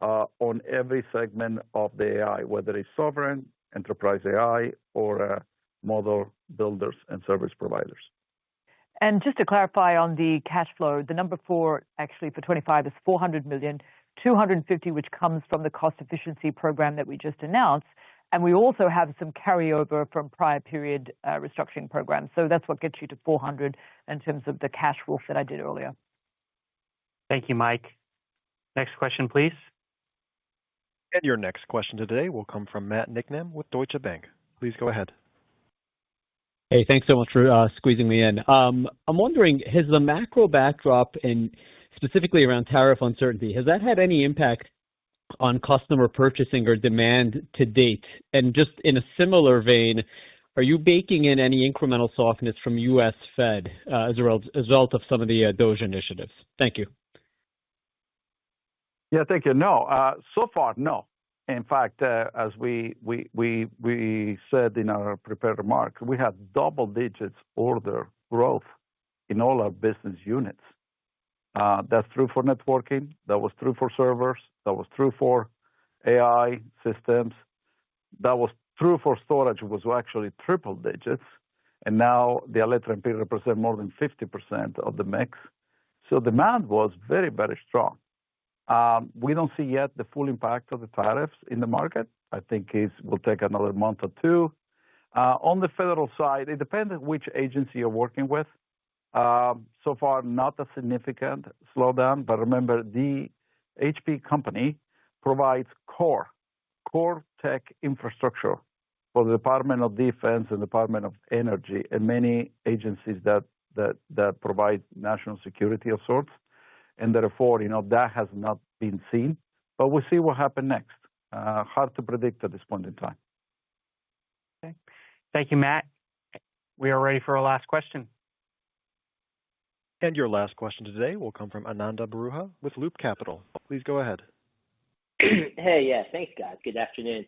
on every segment of the AI, whether it's sovereign, enterprise AI, or model builders and service providers. And just to clarify on the cash flow, the number actually for 25 is 400 million, 250 which comes from the cost efficiency program that we just announced. And we also have some carryover from prior period restructuring programs. So that's what gets you to 400 in terms of the cash flow that I did earlier. Thank you, Mike. Next question, please. And your next question today will come from Matt Niknam with Deutsche Bank. Please go ahead. Hey, thanks so much for squeezing me in. I'm wondering, has the macro backdrop and specifically around tariff uncertainty, has that had any impact on customer purchasing or demand to date? And just in a similar vein, are you baking in any incremental softness from U.S. Fed as a result of some of the DOGE initiatives? Thank you. Yeah, thank you. No, so far, no. In fact, as we said in our prepared remarks, we had double digits order growth in all our business units. That's true for networking. That was true for servers. That was true for AI systems. That was true for storage, was actually triple digits. And now the Alletra MP represent more than 50% of the mix. So demand was very, very strong. We don't see yet the full impact of the tariffs in the market. I think it will take another month or two. On the federal side, it depends on which agency you're working with. So far, not a significant slowdown, but remember, the HPE company provides core tech infrastructure for the Department of Defense and Department of Energy and many agencies that provide national security of sorts. And therefore, that has not been seen. But we'll see what happens next. Hard to predict at this point in time. Okay. Thank you, Matt. We are ready for our last question. And your last question today will come from Ananda Baruah with Loop Capital. Please go ahead. Hey, yeah, thanks, guys. Good afternoon.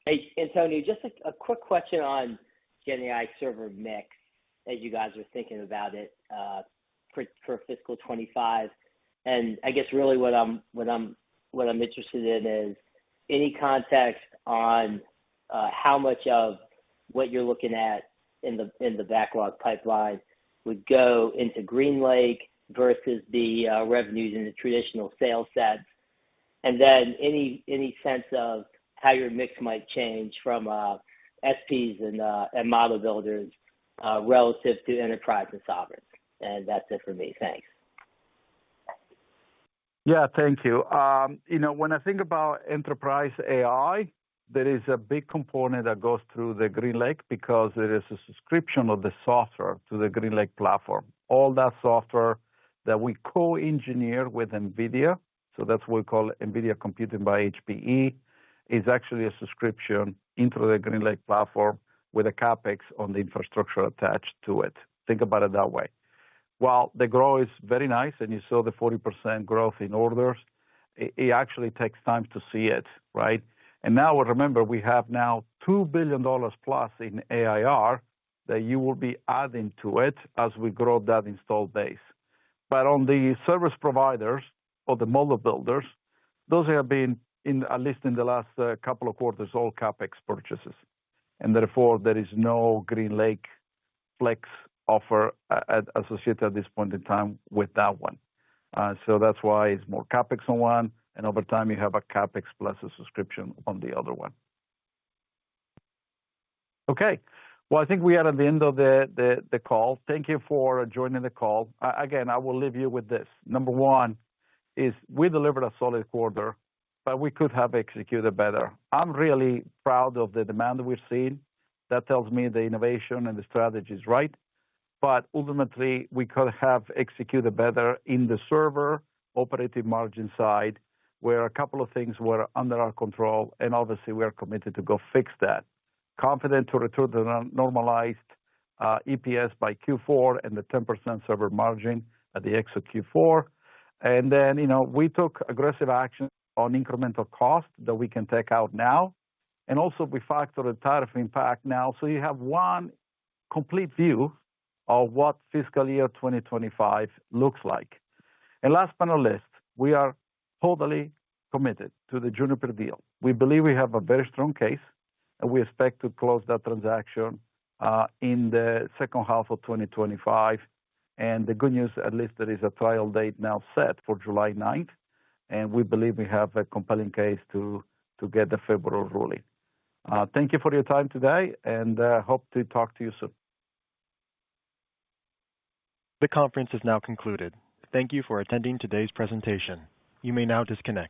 Hey, Antonio, just a quick question on Gen AI server mix as you guys are thinking about it for fiscal 25. And I guess really what I'm interested in is any context on how much of what you're looking at in the backlog pipeline would go into GreenLake versus the revenues in the traditional sales sets, and then any sense of how your mix might change from SPs and model builders relative to enterprise and sovereigns. And that's it for me. Thanks. Yeah, thank you. When I think about enterprise AI, there is a big component that goes through the GreenLake because there is a subscription of the software to the GreenLake platform. All that software that we co-engineer with NVIDIA, so that's what we call NVIDIA Computing by HPE, is actually a subscription into the GreenLake platform with a CapEx on the infrastructure attached to it. Think about it that way. While the growth is very nice, and you saw the 40% growth in orders, it actually takes time to see it, right? And now remember, we have now $2 billion plus in AIR that you will be adding to it as we grow that installed base. But on the service providers or the model builders, those have been, at least in the last couple of quarters, all CapEx purchases. And therefore, there is no GreenLake Flex offer associated at this point in time with that one. So that's why it's more CapEx on one, and over time you have a CapEx plus a subscription on the other one. Okay. Well, I think we are at the end of the call. Thank you for joining the call. Again, I will leave you with this. Number one is we delivered a solid quarter, but we could have executed better. I'm really proud of the demand that we've seen. That tells me the innovation and the strategy is right. But ultimately, we could have executed better in the server operating margin side, where a couple of things were under our control, and obviously we are committed to go fix that. Confident to return to normalized EPS by Q4 and the 10% server margin at the exit Q4. And then, we took aggressive action on incremental cost that we can take out now. And also we factor the tariff impact now. So you have one complete view of what fiscal year 2025 looks like. And last but not least, we are totally committed to the Juniper deal. We believe we have a very strong case, and we expect to close that transaction in the second half of 2025. And the good news, at least there is a trial date now set for July 9th, and we believe we have a compelling case to get the favorable ruling. Thank you for your time today, and hope to talk to you soon. The conference is now concluded. Thank you for attending today's presentation. You may now disconnect.